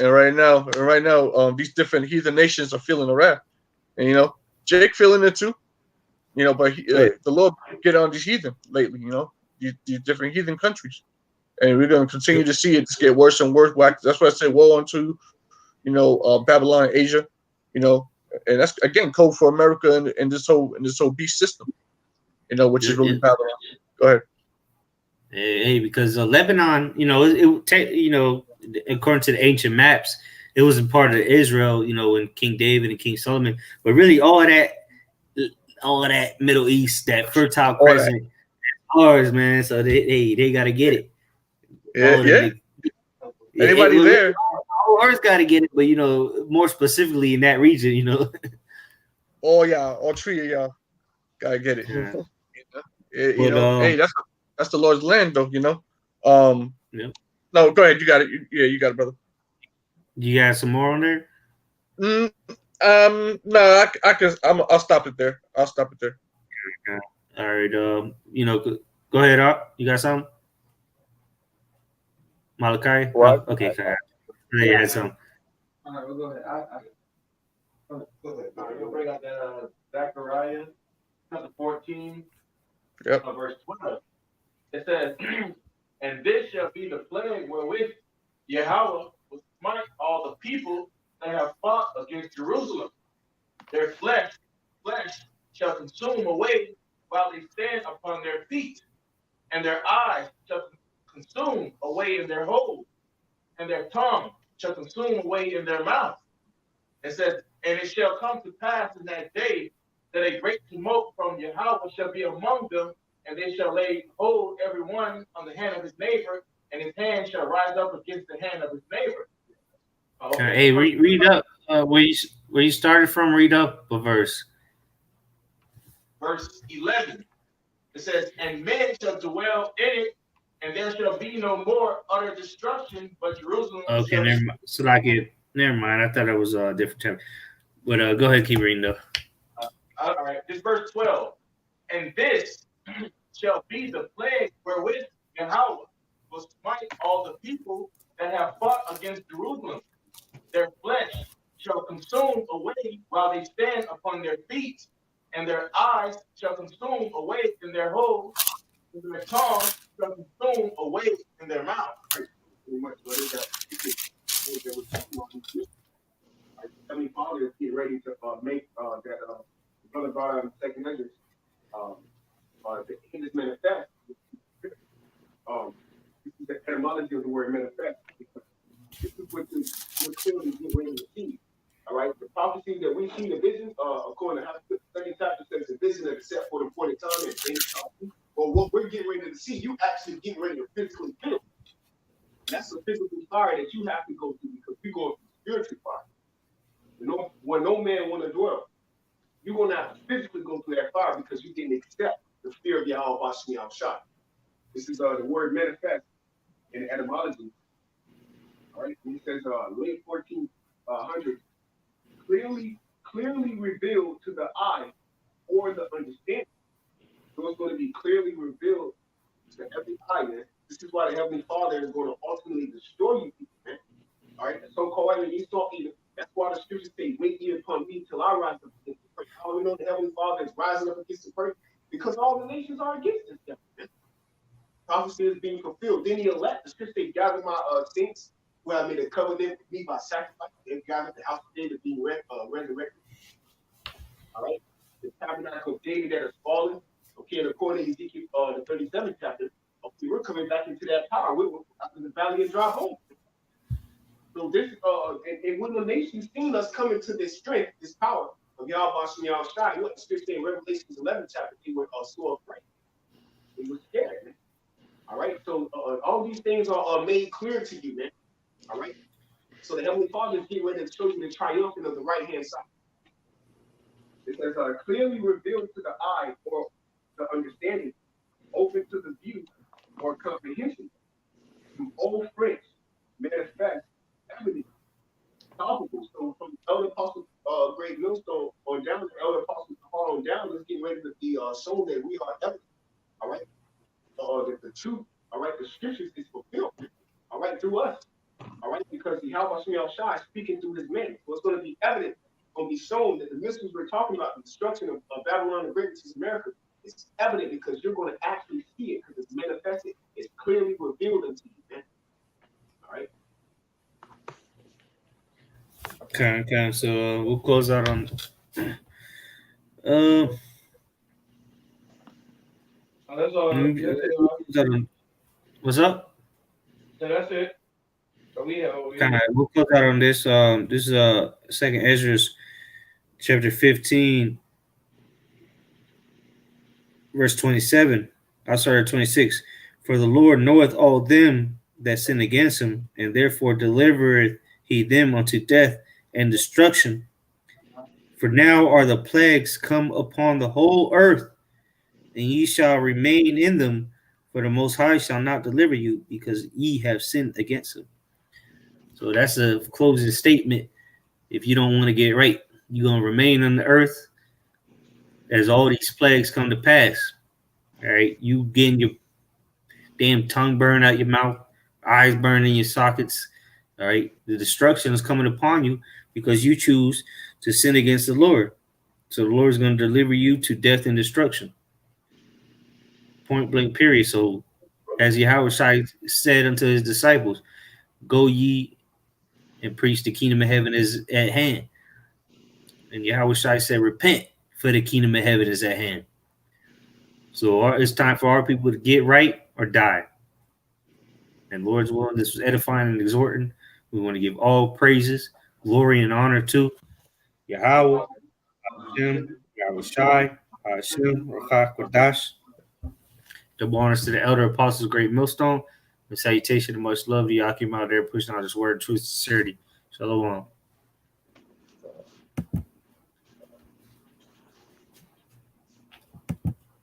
right now, these different heathen nations are feeling the wrath, and Jake feeling it too. But the Lord get on these heathen lately. These different heathen countries, and we're going to continue to see it just get worse and worse. That's why I say woe unto, Babylon, Asia, and that's again code for America and this whole beast system, which is really Babylon. Go ahead. Hey, because Lebanon, according to the ancient maps, it wasn't part of Israel, when King David and King Solomon, but really all of that Middle East, that Fertile Crescent, ours, man. So they got to get it. Yeah. Anybody there? Ours got to get it, but more specifically in that region, Oh yeah, all three of y'all gotta get it. Yeah. Hey, that's the Lord's land, though. Yeah. No, go ahead. You got it. You got it, brother. You got some more on there? No, I'll stop it there. All right. Go ahead, Up. You got something? Malachi? What? Oh, okay. Kyle. You had something. All right, well, go ahead. Go ahead. All right, we'll bring out that Zechariah chapter 14, Yep. verse 12. It says, "And this shall be the plague wherewith Yahweh will smite all the people that have fought against Jerusalem. Their flesh shall consume away while they stand upon their feet, and their eyes shall consume away in their holes, and their tongue shall consume away in their mouth." It says, "And it shall come to pass in that day that a great tumult from Yahweh shall be among them, and they shall lay hold every one on the hand of his neighbor, and his hand shall rise up against the hand of his neighbor." Okay. Hey, read up where you started from. Read up a verse. Verse 11. It says, "And men shall dwell in it, and there shall be no more utter destruction, but Jerusalem Okay, shall." never mind. So never mind. I thought it was a different time. But go ahead, keep reading though. All right, this verse 12. "And this shall be the plague wherewith Yahweh will smite all the people that have fought against Jerusalem. Their flesh shall consume away while they stand upon their feet, and their eyes shall consume away in their holes, and their tongue shall consume away in their mouth." Pretty much what is that? Heavenly Father is getting ready to make that the brother brought out in the second Ezra, the angels manifest. This is the etymology of the word manifest. This is what we're clearly getting ready to see. All right, the prophecy that we see, the vision, according to how the second chapter says, the vision that is set for the appointed time and any. Well, what we're getting ready to see, you actually getting ready to physically feel. That's a physical fire that you have to go through because we're going through spiritual fire. Where no man want to dwell, you're going to have to physically go through that fire because you didn't accept the fear of Yahweh Shah. This is the word manifest in etymology. All right, and it says late 1400, clearly revealed to the eye or the understanding. So it's going to be clearly revealed to every eye, man. This is why the Heavenly Father is going to ultimately destroy you, man. All right, the so-called enemy, Esau, Edom. That's why the scriptures say, "Wait ye upon me till I rise up against the person." How do we know the Heavenly Father is rising up against the person? Because all the nations are against us. Prophecy is being fulfilled. Then the elect, the scripture say, "Gather my saints, who I made a covenant with me by sacrifice." They've gathered the house of David being resurrected. All right, the tabernacle of David that is fallen. Okay, and according to Ezekiel, the 37th chapter, okay, we're coming back into that power. We're in the valley of dry bones. So this, and when the nation seen us coming to this strength, this power of Yahweh Shai, what the scripture say in Revelation 11 chapter, they were so afraid. They were scared, man. All right, so all these things are made clear to you, man. All right, so the Heavenly Father is getting ready to show you the triumphant of the right hand side. It says, clearly revealed to the eye or the understanding, open to the view or comprehension. From old French, manifest, evident, palpable. So from Elder Apostle Great Millstone on down to Elder Apostle Paul on down, let's get ready to be shown that we are evident. All right, that the truth, all right, the scriptures is fulfilled. All right, through us. All right, because the Yahweh Shai is speaking through his men. So it's going to be evident, going to be shown that the mysteries we're talking about, the destruction of Babylon and greatness of America, is evident because you're going to actually see it because it's manifested. It's clearly revealed unto you, man. All right. Okay. So we'll close out on. That's all. What's up? So that's it. So We'll close out on this. This is Second Ezra's chapter 15, verse 27. I started 26. For the Lord knoweth all them that sin against him, and therefore delivereth he them unto death and destruction. For now are the plagues come upon the whole earth, and ye shall remain in them, for the Most High shall not deliver you, because ye have sinned against him. So that's a closing statement. If you don't want to get right, you're going to remain on the earth as all these plagues come to pass. All right, you getting your damn tongue burned out your mouth, eyes burning your sockets. All right, the destruction is coming upon you because you choose to sin against the Lord. So the Lord is going to deliver you to death and destruction. Point blank, period. So, as Yahweh said unto his disciples, go ye and preach the kingdom of heaven is at hand. And Yahweh said, repent, for the kingdom of heaven is at hand. So it's time for our people to get right or die. And Lord's willing, this was edifying and exhorting. We want to give all praises, glory, and honor to Yahweh, Hashem, Yahweh Shai, Hashem, Rachak, Kodash. Double honors to the elder apostles, great millstone. And salutation and much love to Yakim out there pushing out his word, truth, sincerity. Shalom.